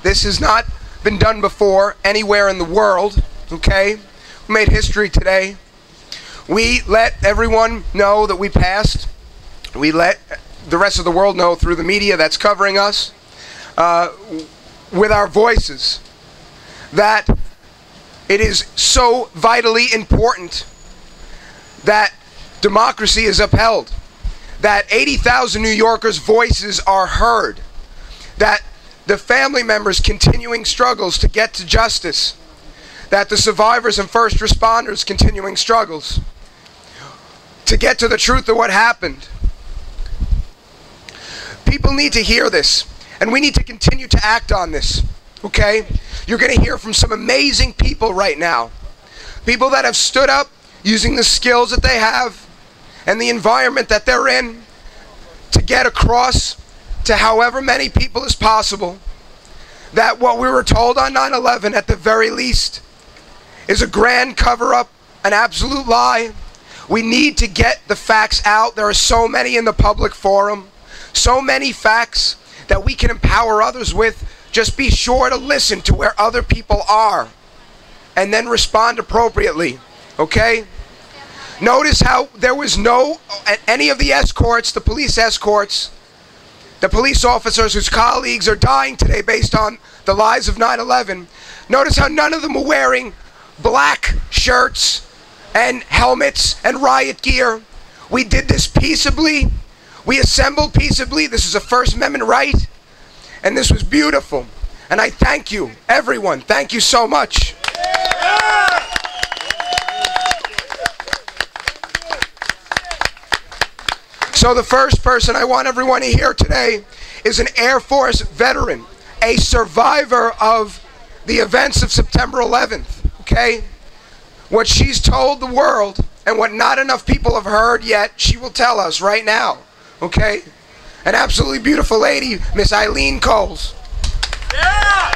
This has not been done before anywhere in the world, okay? We made history today. We let everyone know that we passed. We let the rest of the world know through the media that's covering us with our voices that it is so vitally important that democracy is upheld, that 80,000 New Yorkers' voices are heard, that the family members' continuing struggles to get to justice, that the survivors and first responders' continuing struggles to get to the truth of what happened. People need to hear this, and we need to continue to act on this, okay? You're going to hear from some amazing people right now. People that have stood up using the skills that they have and the environment that they're in to get across to however many people as possible that what we were told on 9/11 at the very least is a grand cover-up, an absolute lie. We need to get the facts out. There are so many in the public forum, so many facts that we can empower others with. Just be sure to listen to where other people are and then respond appropriately, okay? Notice how there was no, any of the escorts, the police escorts, the police officers whose colleagues are dying today based on the lies of 9/11. Notice how none of them were wearing black shirts and helmets and riot gear. We did this peaceably. We assembled peaceably. This is a First Amendment right. And this was beautiful. And I thank you, everyone. Thank you so much. So the first person I want everyone to hear today is an Air Force veteran, a survivor of the events of September 11th, okay? What she's told the world and what not enough people have heard yet, she will tell us right now, okay? An absolutely beautiful lady, Miss Eileen Coles. Yeah!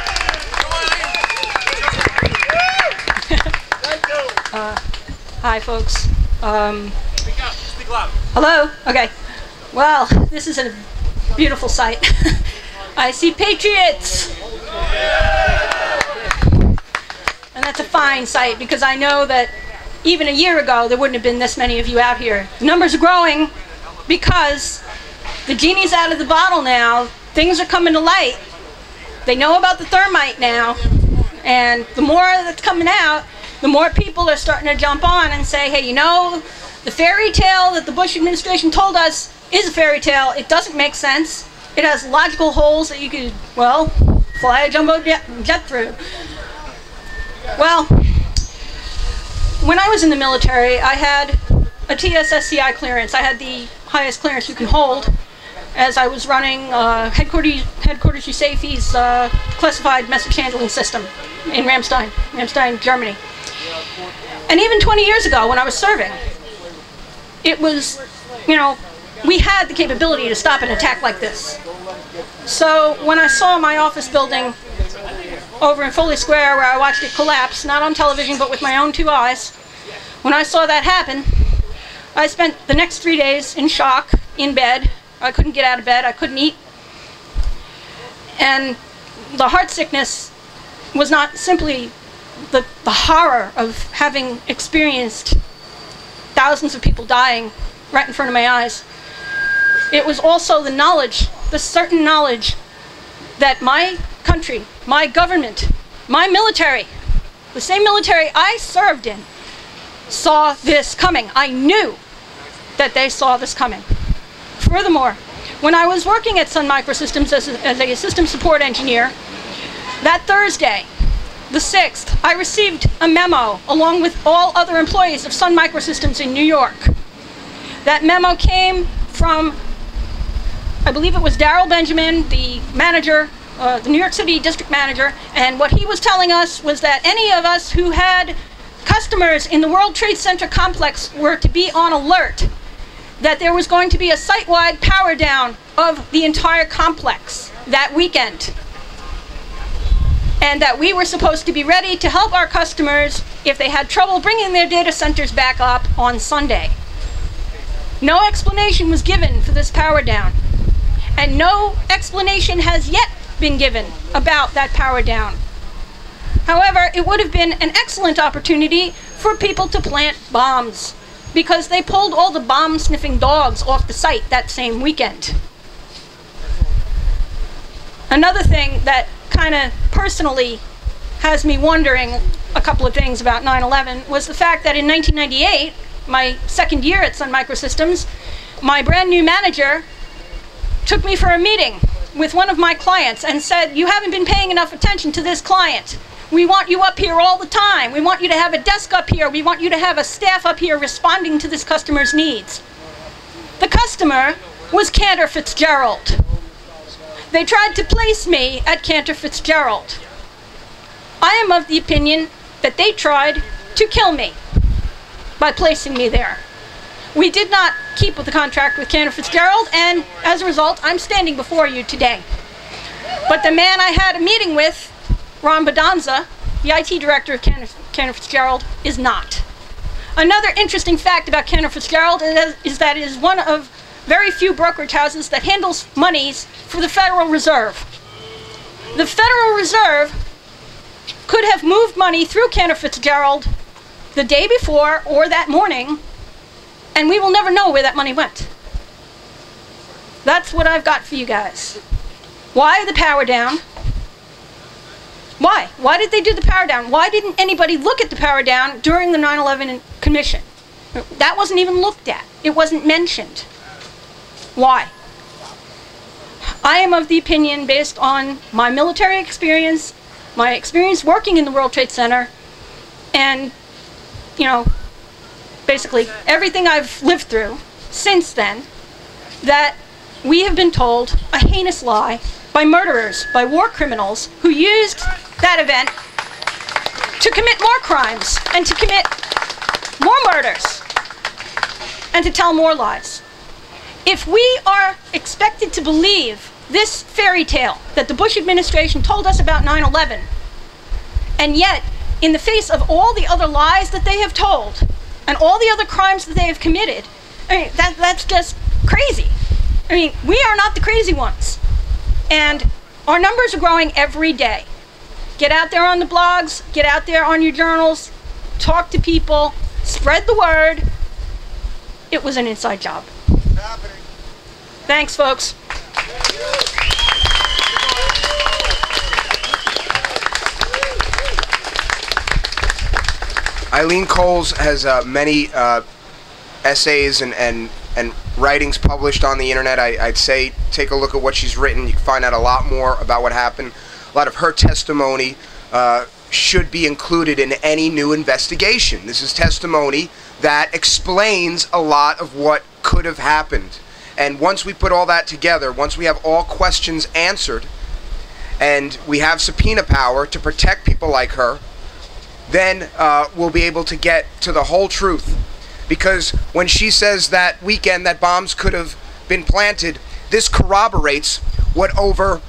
Hi, folks. Speak up. Speak loud. Hello? Okay. Well, this is a beautiful sight. I see patriots! And that's a fine sight because I know that even a year ago there wouldn't have been this many of you out here. The numbers are growing because the genie's out of the bottle now. Things are coming to light. They know about the thermite now. And the more that's coming out, the more people are starting to jump on and say, hey, you know, the fairy tale that the Bush administration told us is a fairy tale. It doesn't make sense. It has logical holes that you could, well, fly a jumbo jet through. Well, when I was in the military, I had a TSSCI clearance. I had the highest clearance you can hold as I was running Headquarters USAFE's classified message handling system in Ramstein, Germany. And even 20 years ago when I was serving, it was, you know, we had the capability to stop an attack like this. So when I saw my office building over in Foley Square where I watched it collapse, not on television but with my own two eyes, when I saw that happen, I spent the next 3 days in shock, in bed. I couldn't get out of bed, I couldn't eat. And the heart sickness was not simply the horror of having experienced thousands of people dying right in front of my eyes. It was also the knowledge, the certain knowledge that my country, my government, my military, the same military I served in, saw this coming. I knew that they saw this coming. Furthermore, when I was working at Sun Microsystems as a system support engineer, that Thursday, the 6th, I received a memo along with all other employees of Sun Microsystems in New York. That memo came from, I believe it was Darrell Benjamin, the manager, the New York City district manager, and what he was telling us was that any of us who had customers in the World Trade Center complex were to be on alert that there was going to be a site-wide power down of the entire complex that weekend. And that we were supposed to be ready to help our customers if they had trouble bringing their data centers back up on Sunday. No explanation was given for this power down. And no explanation has yet been given about that power down. However, it would have been an excellent opportunity for people to plant bombs, because they pulled all the bomb-sniffing dogs off the site that same weekend. Another thing that kind of personally has me wondering a couple of things about 9/11 was the fact that in 1998, my second year at Sun Microsystems, my brand new manager took me for a meeting with one of my clients and said, "You haven't been paying enough attention to this client. We want you up here all the time. We want you to have a desk up here. We want you to have a staff up here responding to this customer's needs." The customer was Cantor Fitzgerald. They tried to place me at Cantor Fitzgerald. I am of the opinion that they tried to kill me by placing me there. We did not keep with the contract with Cantor Fitzgerald, and as a result, I'm standing before you today. But the man I had a meeting with, Ron Bedanza, the IT director of Cantor Fitzgerald, is not. Another interesting fact about Cantor Fitzgerald is that it is one of very few brokerage houses that handles monies for the Federal Reserve. The Federal Reserve could have moved money through Cantor Fitzgerald the day before or that morning, and we will never know where that money went. That's what I've got for you guys. Why the power down? Why? Why did they do the power down? Why didn't anybody look at the power down during the 9/11 commission? That wasn't even looked at. It wasn't mentioned. Why? I am of the opinion, based on my military experience, my experience working in the World Trade Center, and, you know, basically everything I've lived through since then, that we have been told a heinous lie by murderers, by war criminals who used that event to commit more crimes and to commit more murders and to tell more lies. If we are expected to believe this fairy tale that the Bush administration told us about 9/11, and yet in the face of all the other lies that they have told and all the other crimes that they have committed, I mean, that's just crazy. I mean, we are not the crazy ones. And our numbers are growing every day. Get out there on the blogs, get out there on your journals, talk to people, spread the word. It was an inside job. Thanks, folks. Eileen Coles has many essays and writings published on the internet. I'd say take a look at what she's written. You can find out a lot more about what happened. A lot of her testimony should be included in any new investigation. This is testimony that explains a lot of what could have happened. And once we put all that together, once we have all questions answered, and we have subpoena power to protect people like her, then we'll be able to get to the whole truth. Because when she says that weekend that bombs could have been planted, this corroborates what over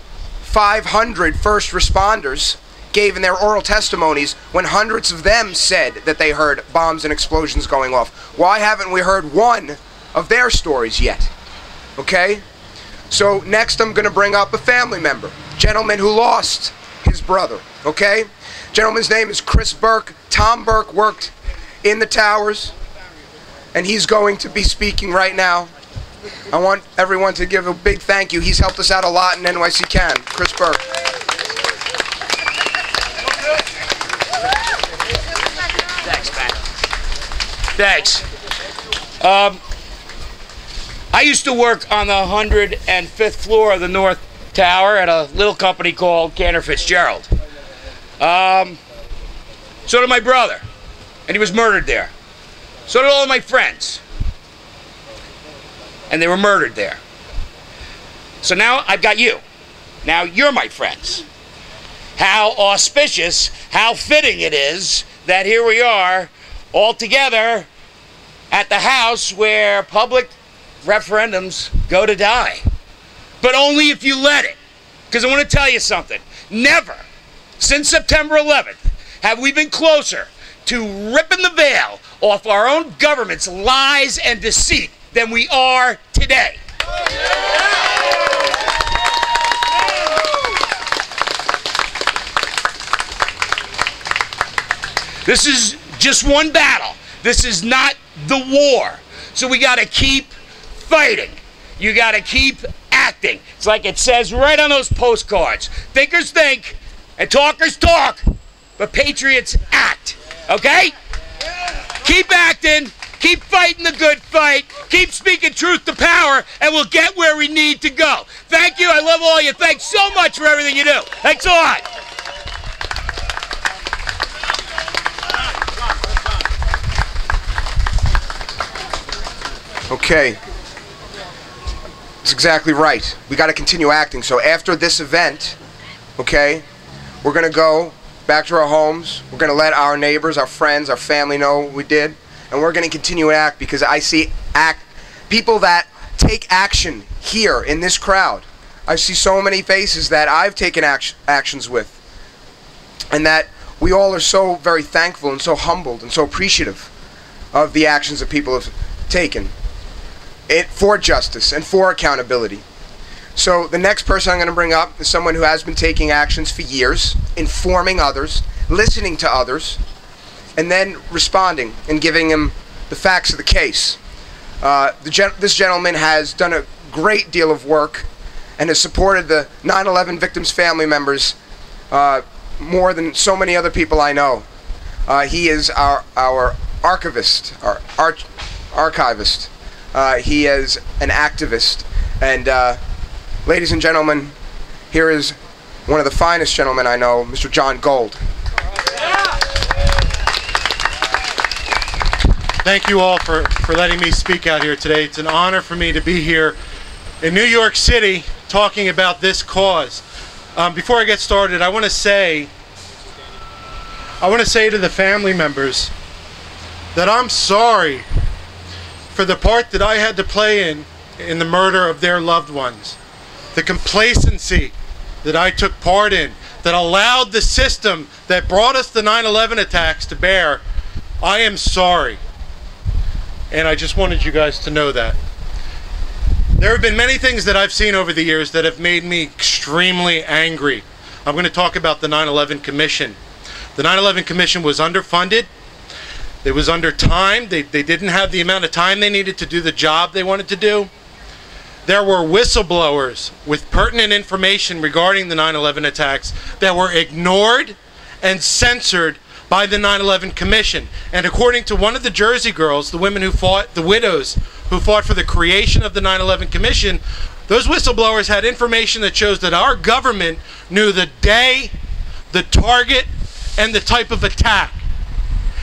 500 first responders gave in their oral testimonies when hundreds of them said that they heard bombs and explosions going off. Why haven't we heard one of their stories yet? Okay? So next I'm going to bring up a family member, gentleman who lost his brother. Okay? Gentleman's name is Chris Burke. Tom Burke worked in the towers, and he's going to be speaking right now. I want everyone to give a big thank you. He's helped us out a lot in NYC CAN. Chris Burke. Thanks, man. Thanks. I used to work on the 105th floor of the North Tower at a little company called Cantor Fitzgerald. So did my brother, and he was murdered there. So did all of my friends, and they were murdered there. So now I've got you. Now you're my friends. How auspicious, how fitting it is that here we are all together at the house where public referendums go to die. But only if you let it. Because I want to tell you something. Never, since September 11th, have we been closer to ripping the veil off our own government's lies and deceit than we are today. This is just one battle. This is not the war. So we got to keep fighting. You got to keep acting. It's like it says right on those postcards. Thinkers think and talkers talk, but patriots act. Okay? Keep acting. Keep fighting the good fight. Keep speaking truth to power, and we'll get where we need to go. Thank you. I love all of you. Thanks so much for everything you do. Thanks a lot. Okay. That's exactly right. We got to continue acting. So after this event, okay, we're going to go back to our homes. We're going to let our neighbors, our friends, our family know what we did. And we're going to continue to act, because I see people that take action here in this crowd. I see so many faces that I've taken actions with. And that we all are so very thankful and so humbled and so appreciative of the actions that people have taken for justice and for accountability. So the next person I'm going to bring up is someone who has been taking actions for years, informing others, listening to others, and then responding and giving them the facts of the case. This gentleman has done a great deal of work and has supported the 9/11 victims' family members more than so many other people I know. He is our archivist, our archivist. He is an activist. And ladies and gentlemen, here is one of the finest gentlemen I know, Mr. Jon Gold. Thank you all for letting me speak out here today. It's an honor for me to be here in New York City talking about this cause. Before I get started, I want to say to the family members that I'm sorry for the part that I had to play in the murder of their loved ones. The complacency that I took part in, that allowed the system that brought us the 9/11 attacks to bear. I am sorry. And I just wanted you guys to know that. There have been many things that I've seen over the years that have made me extremely angry. I'm going to talk about the 9/11 Commission. The 9/11 Commission was underfunded. It was under time. They didn't have the amount of time they needed to do the job they wanted to do. There were whistleblowers with pertinent information regarding the 9/11 attacks that were ignored and censored by the 9/11 Commission. And according to one of the Jersey girls, the women who fought, the widows who fought for the creation of the 9/11 Commission, those whistleblowers had information that shows that our government knew the day, the target, and the type of attack.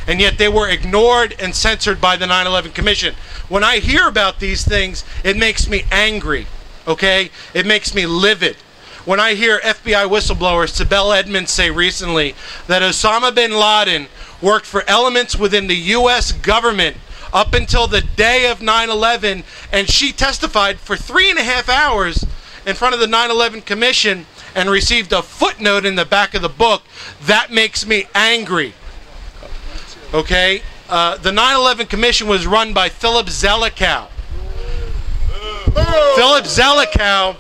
And yet they were ignored and censored by the 9/11 Commission. When I hear about these things, it makes me angry, okay? It makes me livid. When I hear FBI whistleblower Sibel Edmonds say recently that Osama bin Laden worked for elements within the U.S. government up until the day of 9/11, and she testified for 3.5 hours in front of the 9/11 Commission and received a footnote in the back of the book, that makes me angry. Okay? The 9/11 Commission was run by Philip Zelikow. Philip Zelikow,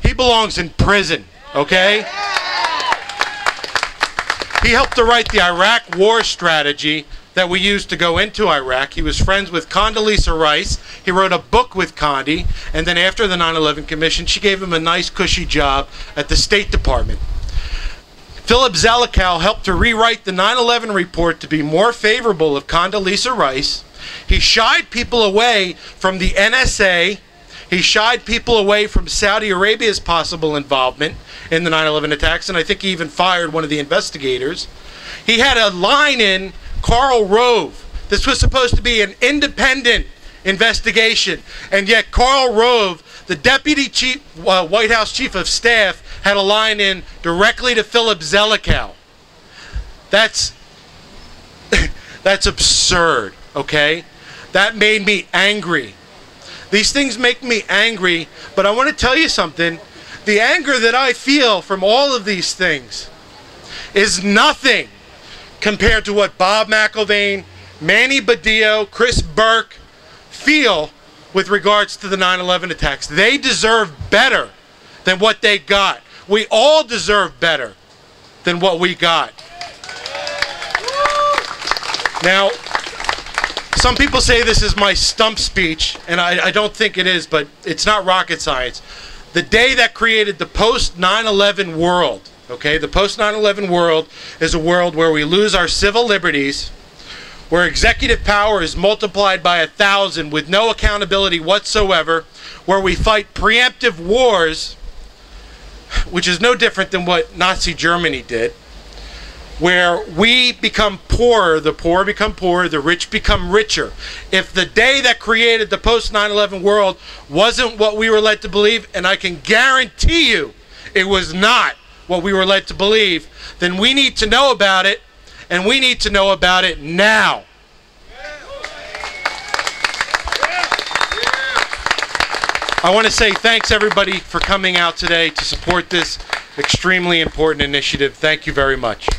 he belongs in prison, okay? He helped to write the Iraq war strategy that we used to go into Iraq. He was friends with Condoleezza Rice. He wrote a book with Condi, and then after the 9/11 Commission, she gave him a nice cushy job at the State Department. Philip Zelikow helped to rewrite the 9/11 report to be more favorable of Condoleezza Rice. He shied people away from the NSA. He shied people away from Saudi Arabia's possible involvement in the 9/11 attacks, and I think he even fired one of the investigators. He had a line in Karl Rove. This was supposed to be an independent investigation, and yet Karl Rove, the deputy chief, White House chief of staff, had a line in directly to Philip Zelikow. That's absurd, okay? That made me angry. These things make me angry, but I want to tell you something. The anger that I feel from all of these things is nothing compared to what Bob McIlvaine, Manny Badillo, Chris Burke feel with regards to the 9/11 attacks. They deserve better than what they got. We all deserve better than what we got. Now, some people say this is my stump speech, and I don't think it is, but it's not rocket science. The day that created the post-9/11 world, okay, the post-9/11 world is a world where we lose our civil liberties, where executive power is multiplied by 1,000 with no accountability whatsoever, where we fight preemptive wars, which is no different than what Nazi Germany did, where we become poorer, the poor become poorer, the rich become richer. If the day that created the post-9/11 world wasn't what we were led to believe, and I can guarantee you it was not what we were led to believe, then we need to know about it, and we need to know about it now. I want to say thanks everybody for coming out today to support this extremely important initiative. Thank you very much.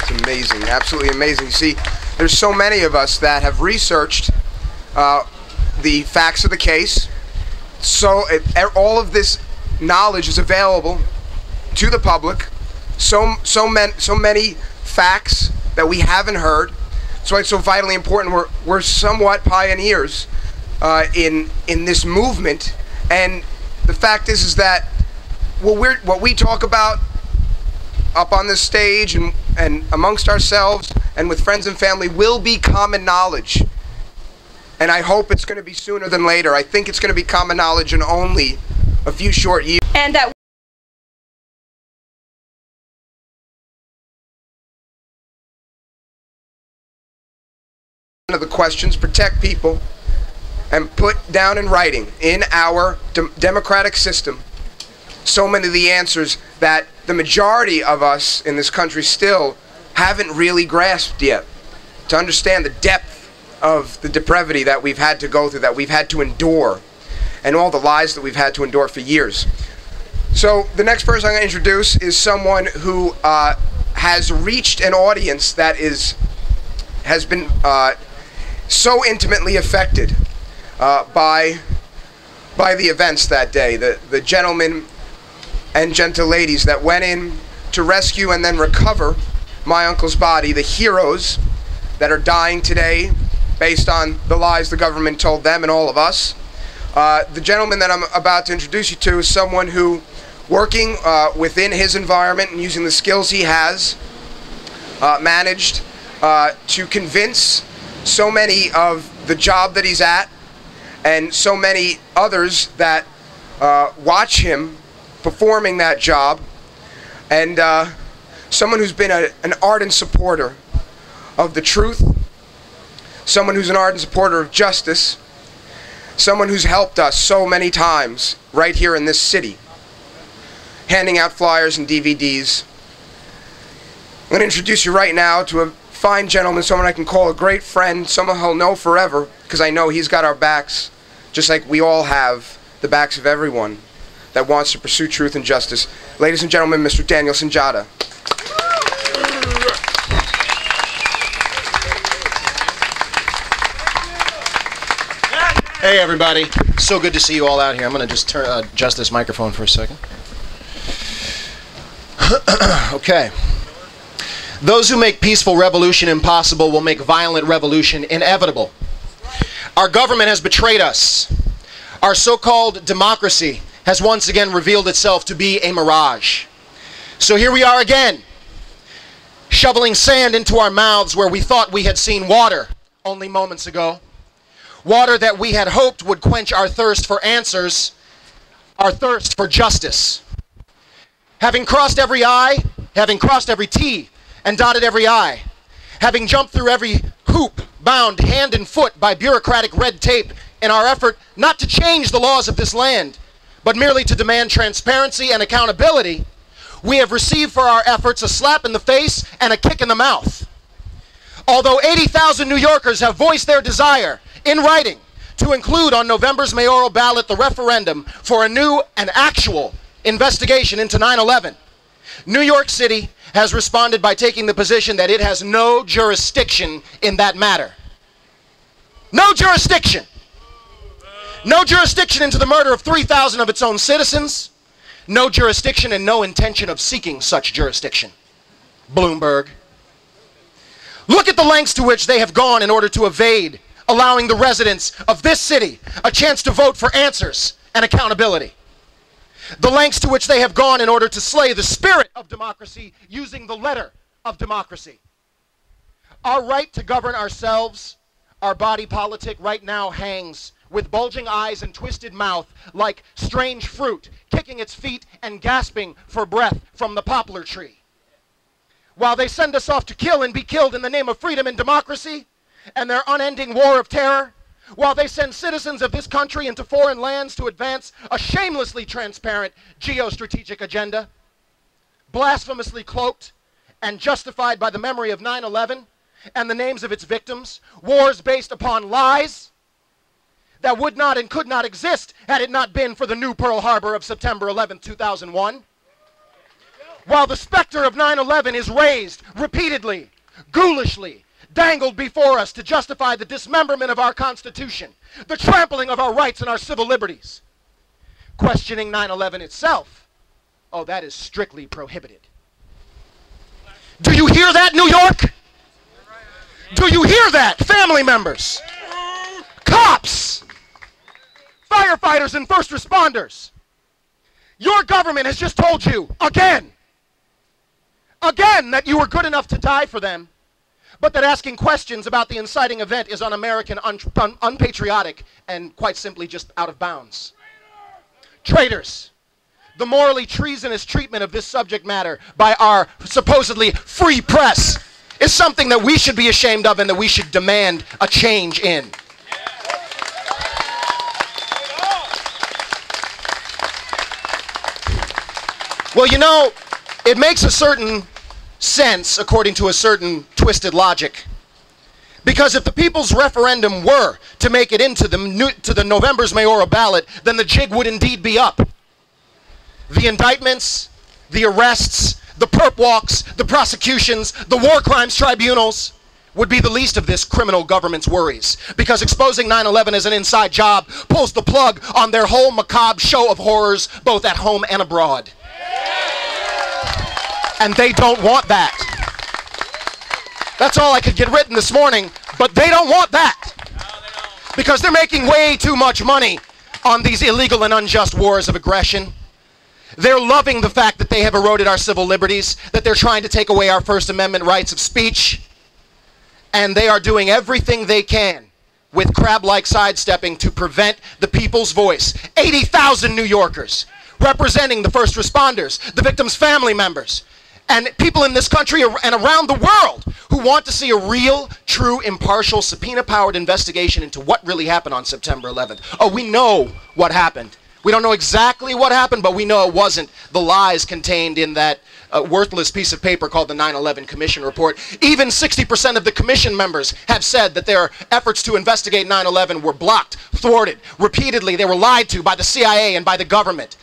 It's amazing, absolutely amazing. See, there's so many of us that have researched the facts of the case. So all of this knowledge is available to the public. So many facts that we haven't heard. That's why it's so vitally important. We're somewhat pioneers in this movement, and the fact is that what we talk about up on this stage and amongst ourselves and with friends and family will be common knowledge. And I hope it's going to be sooner than later. I think it's going to be common knowledge in only a few short years. And that of the questions, protect people, and put down in writing in our democratic system so many of the answers that the majority of us in this country still haven't really grasped yet, to understand the depth of the depravity that we've had to go through, that we've had to endure, and all the lies that we've had to endure for years. So the next person I'm going to introduce is someone who has reached an audience that has been so intimately affected by the events that day. The gentlemen and gentle ladies that went in to rescue and then recover my uncle's body, the heroes that are dying today based on the lies the government told them and all of us. The gentleman that I'm about to introduce you to is someone who, working within his environment and using the skills he has, managed to convince so many of the job that he's at and so many others that watch him performing that job, and someone who's been an ardent supporter of the truth, someone who's an ardent supporter of justice, someone who's helped us so many times right here in this city, handing out flyers and DVDs. I'm going to introduce you right now to a fine gentleman, someone I can call a great friend, someone he'll know forever, because I know he's got our backs, just like we all have the backs of everyone that wants to pursue truth and justice. Ladies and gentlemen, Mr. Daniel Sunjata. Hey everybody, so good to see you all out here. I'm going to just adjust this microphone for a second. Okay. Those who make peaceful revolution impossible will make violent revolution inevitable. Our government has betrayed us. Our so-called democracy has once again revealed itself to be a mirage. So here we are again, shoveling sand into our mouths where we thought we had seen water only moments ago. Water that we had hoped would quench our thirst for answers, our thirst for justice. Having crossed every I, having crossed every T, and dotted every I, having jumped through every hoop, bound hand and foot by bureaucratic red tape in our effort not to change the laws of this land, but merely to demand transparency and accountability, we have received for our efforts a slap in the face and a kick in the mouth. Although 80,000 New Yorkers have voiced their desire in writing to include on November's mayoral ballot the referendum for a new and actual investigation into 9/11, New York City has responded by taking the position that it has no jurisdiction in that matter. No jurisdiction. No jurisdiction into the murder of 3,000 of its own citizens. no jurisdiction and no intention of seeking such jurisdiction. Bloomberg. Look at the lengths to which they have gone in order to evade allowing the residents of this city a chance to vote for answers and accountability. The lengths to which they have gone in order to slay the spirit of democracy using the letter of democracy. Our right to govern ourselves, our body politic right now hangs with bulging eyes and twisted mouth like strange fruit, kicking its feet and gasping for breath from the poplar tree. While they send us off to kill and be killed in the name of freedom and democracy and their unending war of terror, while they send citizens of this country into foreign lands to advance a shamelessly transparent geostrategic agenda, blasphemously cloaked and justified by the memory of 9/11 and the names of its victims, wars based upon lies that would not and could not exist had it not been for the new Pearl Harbor of September 11, 2001. While the specter of 9/11 is raised repeatedly, ghoulishly, dangled before us to justify the dismemberment of our Constitution, the trampling of our rights and our civil liberties. Questioning 9/11 itself, oh, that is strictly prohibited. Do you hear that, New York? Do you hear that, family members? Cops, firefighters, and first responders. Your government has just told you again that you were good enough to die for them, but that asking questions about the inciting event is un-American, unpatriotic, and quite simply just out of bounds. Traitors, the morally treasonous treatment of this subject matter by our supposedly free press is something that we should be ashamed of and that we should demand a change in. Well, you know, it makes a certain sense according to a certain twisted logic. Because if the people's referendum were to make it into the November's mayoral ballot, then the jig would indeed be up. The indictments, the arrests, the perp walks, the prosecutions, the war crimes tribunals would be the least of this criminal government's worries. Because exposing 9/11 as an inside job pulls the plug on their whole macabre show of horrors, both at home and abroad. And they don't want that. That's all I could get written this morning, but they don't want that. Because they're making way too much money on these illegal and unjust wars of aggression. They're loving the fact that they have eroded our civil liberties, that they're trying to take away our First Amendment rights of speech, and they are doing everything they can with crab-like sidestepping to prevent the people's voice. 80,000 New Yorkers representing the first responders, the victims' family members, and people in this country and around the world who want to see a real, true, impartial, subpoena-powered investigation into what really happened on September 11th. Oh, we know what happened. We don't know exactly what happened, but we know it wasn't the lies contained in that worthless piece of paper called the 9/11 Commission Report. Even 60% of the Commission members have said that their efforts to investigate 9/11 were blocked, thwarted. Repeatedly, they were lied to by the CIA and by the government.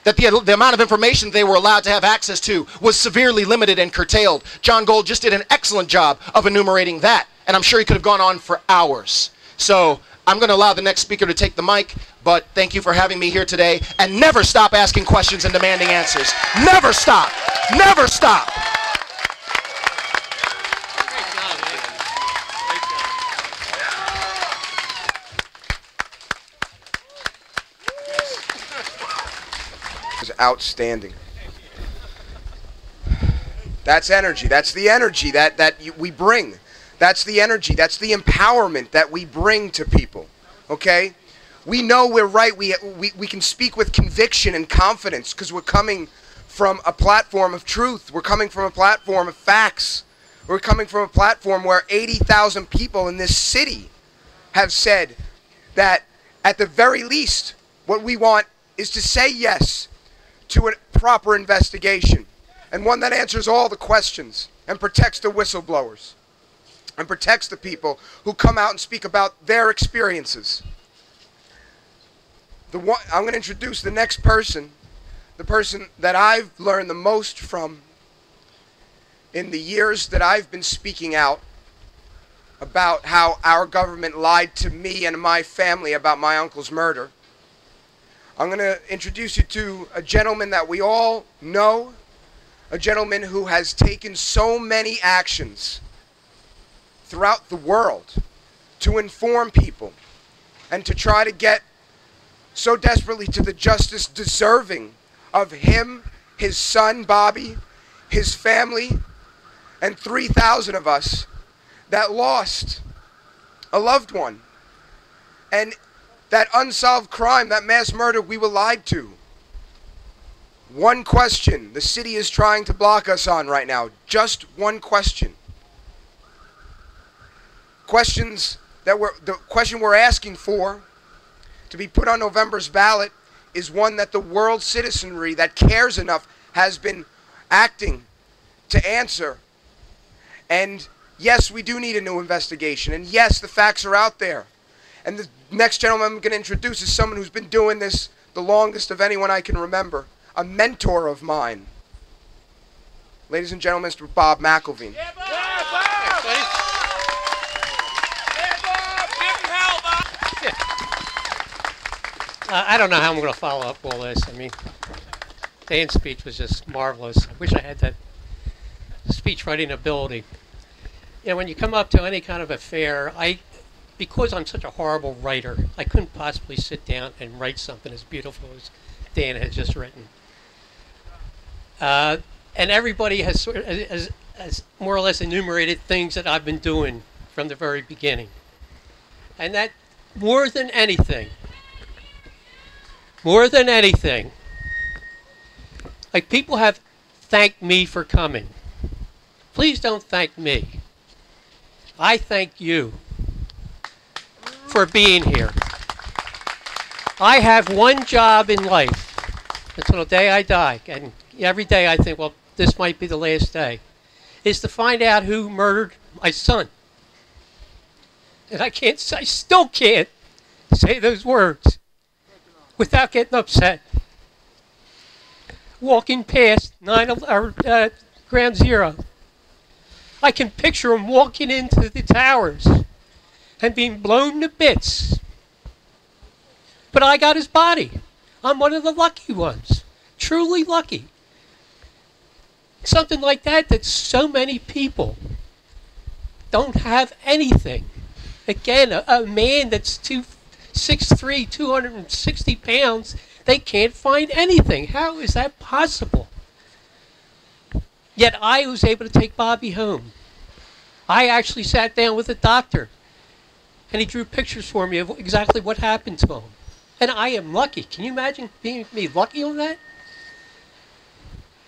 That the amount of information they were allowed to have access to was severely limited and curtailed. Jon Gold just did an excellent job of enumerating that, and I'm sure he could have gone on for hours. So I'm going to allow the next speaker to take the mic, but thank you for having me here today, and never stop asking questions and demanding answers. Never stop. Never stop. Outstanding. That's energy. That's the energy that we bring. That's the energy. That's the empowerment that we bring to people. Okay? We know we're right. We can speak with conviction and confidence because we're coming from a platform of truth. We're coming from a platform of facts. We're coming from a platform where 80,000 people in this city have said that at the very least what we want is to say yes to a proper investigation, and one that answers all the questions and protects the whistleblowers and protects the people who come out and speak about their experiences. I'm going to introduce the next person, the person that I've learned the most from in the years that I've been speaking out about how our government lied to me and my family about my uncle's murder. I'm going to introduce you to a gentleman that we all know, a gentleman who has taken so many actions throughout the world to inform people and to try to get so desperately to the justice deserving of him, his son Bobby, his family, and 3,000 of us that lost a loved one. And that unsolved crime, that mass murder we were lied to. One question the city is trying to block us on right now. Just one question. The question we're asking for to be put on November's ballot is one that the world citizenry that cares enough has been acting to answer. And yes, we do need a new investigation. And yes, the facts are out there. And the next gentleman I'm going to introduce is someone who's been doing this the longest of anyone I can remember. A mentor of mine. Ladies and gentlemen, Mr. Bob McIlvaine. Yeah, Bob! Yeah, Bob! Yeah, Bob! Give him hell, Bob! I don't know how I'm going to follow up all this. I mean, Dan's speech was just marvelous. I wish I had that speech writing ability. You know, when you come up to any kind of affair, because I'm such a horrible writer, I couldn't possibly sit down and write something as beautiful as Dan has just written. And everybody has more or less enumerated things that I've been doing from the very beginning. And that, more than anything, like, people have thanked me for coming. Please don't thank me. I thank you for being here. I have one job in life until the day I die, and every day I think, well, this might be the last day, is to find out who murdered my son. And I still can't say those words without getting upset. Walking past Ground Zero, I can picture him walking into the towers and being blown to bits. But I got his body. I'm one of the lucky ones. Truly lucky. Something like that so many people don't have anything. Again, a man that's 6'3", 260 pounds, they can't find anything. How is that possible? Yet I was able to take Bobby home. I actually sat down with a doctor, and he drew pictures for me of exactly what happened to him. And I am lucky. Can you imagine being me lucky on that?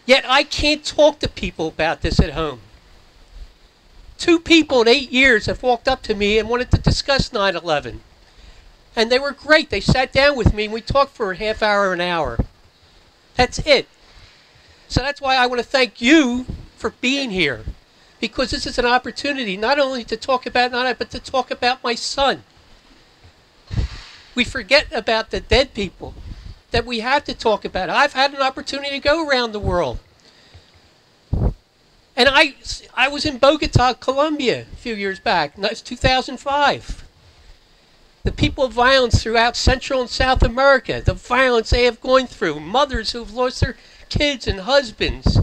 Yet I can't talk to people about this at home. 2 people in 8 years have walked up to me and wanted to discuss 9/11. And they were great. They sat down with me and we talked for a half hour, an hour. That's it. So that's why I want to thank you for being here. Because this is an opportunity not only to talk about 9/11, but to talk about my son. We forget about the dead people that we have to talk about. I've had an opportunity to go around the world. And I was in Bogota, Colombia a few years back. That's 2005. The people of violence throughout Central and South America, the violence they have gone through, mothers who have lost their kids and husbands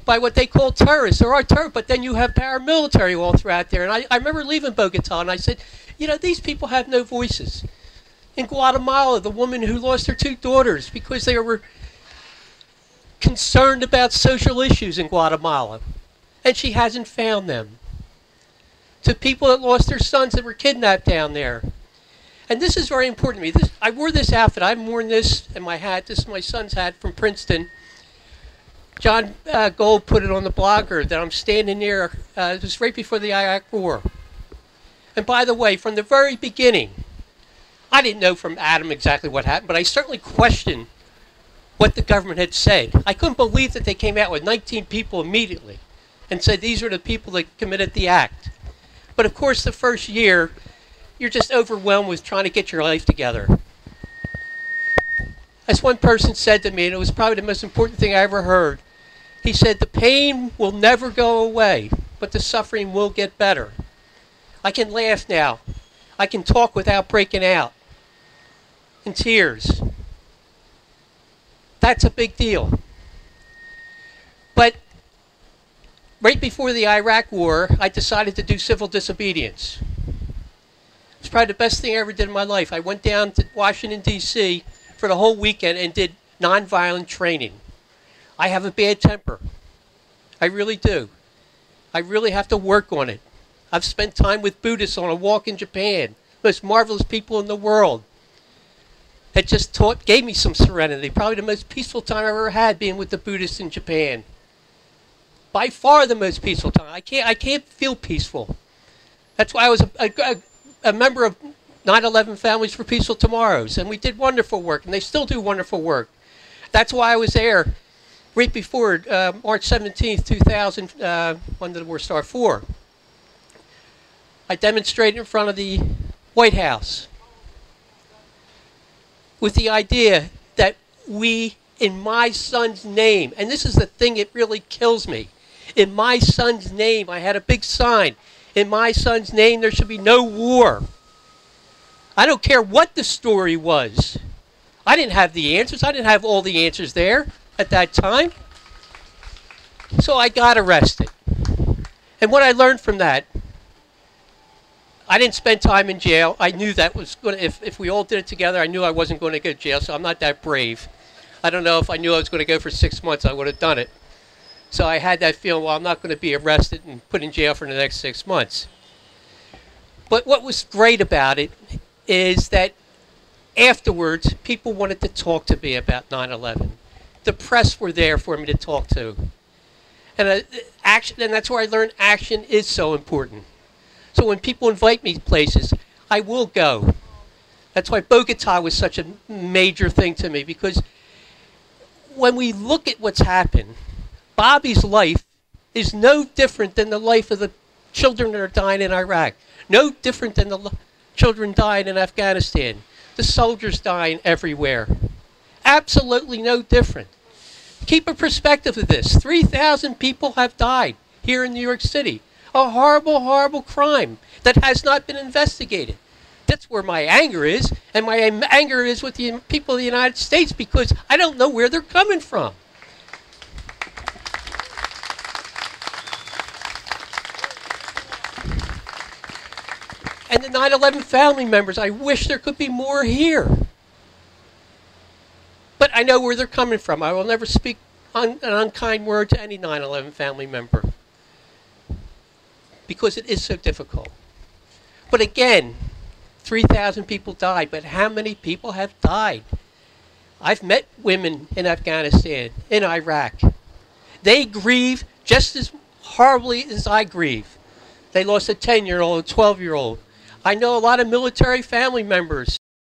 by what they call terrorists. There are terrorists, but then you have paramilitary all throughout there. And I remember leaving Bogota and I said, you know, these people have no voices. In Guatemala, the woman who lost her 2 daughters because they were concerned about social issues in Guatemala, and she hasn't found them. To people that lost their sons that were kidnapped down there. And this is very important to me. I wore this outfit. I've worn this and my hat. This is my son's hat from Princeton. Jon Gold put it on the blogger that I'm standing near. It was right before the Iraq War. And by the way, from the very beginning, I didn't know from Adam exactly what happened, but I certainly questioned what the government had said. I couldn't believe that they came out with 19 people immediately and said these are the people that committed the act. But of course, the first year, you're just overwhelmed with trying to get your life together. As one person said to me, and it was probably the most important thing I ever heard, he said, the pain will never go away, but the suffering will get better. I can laugh now. I can talk without breaking out in tears. That's a big deal. But right before the Iraq War, I decided to do civil disobedience. It's probably the best thing I ever did in my life. I went down to Washington, D.C. for the whole weekend and did nonviolent training. I have a bad temper. I really do. I really have to work on it. I've spent time with Buddhists on a walk in Japan. Most marvelous people in the world. That just gave me some serenity. Probably the most peaceful time I've ever had being with the Buddhists in Japan. By far the most peaceful time. I can't feel peaceful. That's why I was a member of 9/11 Families for Peaceful Tomorrows, and we did wonderful work, and they still do wonderful work. That's why I was there right before March 17th, 2000, when the war started, 4. I demonstrated in front of the White House with the idea that we, in my son's name, and this is the thing that really kills me, in my son's name, I had a big sign, in my son's name there should be no war. I don't care what the story was. I didn't have the answers. I didn't have all the answers there at that time. So I got arrested. And what I learned from that, I didn't spend time in jail. I knew that was going to, if we all did it together, I knew I wasn't going to go to jail, so I'm not that brave. I don't know if I knew I was going to go for 6 months, I would have done it. So I had that feeling, well, I'm not going to be arrested and put in jail for the next 6 months. But what was great about it is that afterwards, people wanted to talk to me about 9/11. The press were there for me to talk to. And that's where I learned action is so important. So when people invite me to places, I will go. That's why Bogota was such a major thing to me, because when we look at what's happened, Bobby's life is no different than the life of the children that are dying in Iraq. No different than the children dying in Afghanistan. The soldiers dying everywhere. Absolutely no different. Keep a perspective of this. 3,000 people have died here in New York City. A horrible, horrible crime that has not been investigated. That's where my anger is, and my anger is with the people of the United States, because I don't know where they're coming from. And the 9/11 family members, I wish there could be more here. But I know where they're coming from. I will never speak an unkind word to any 9/11 family member, because it is so difficult. But again, 3,000 people died, but how many people have died? I've met women in Afghanistan, in Iraq. They grieve just as horribly as I grieve. They lost a 10-year-old, a 12-year-old. I know a lot of military family members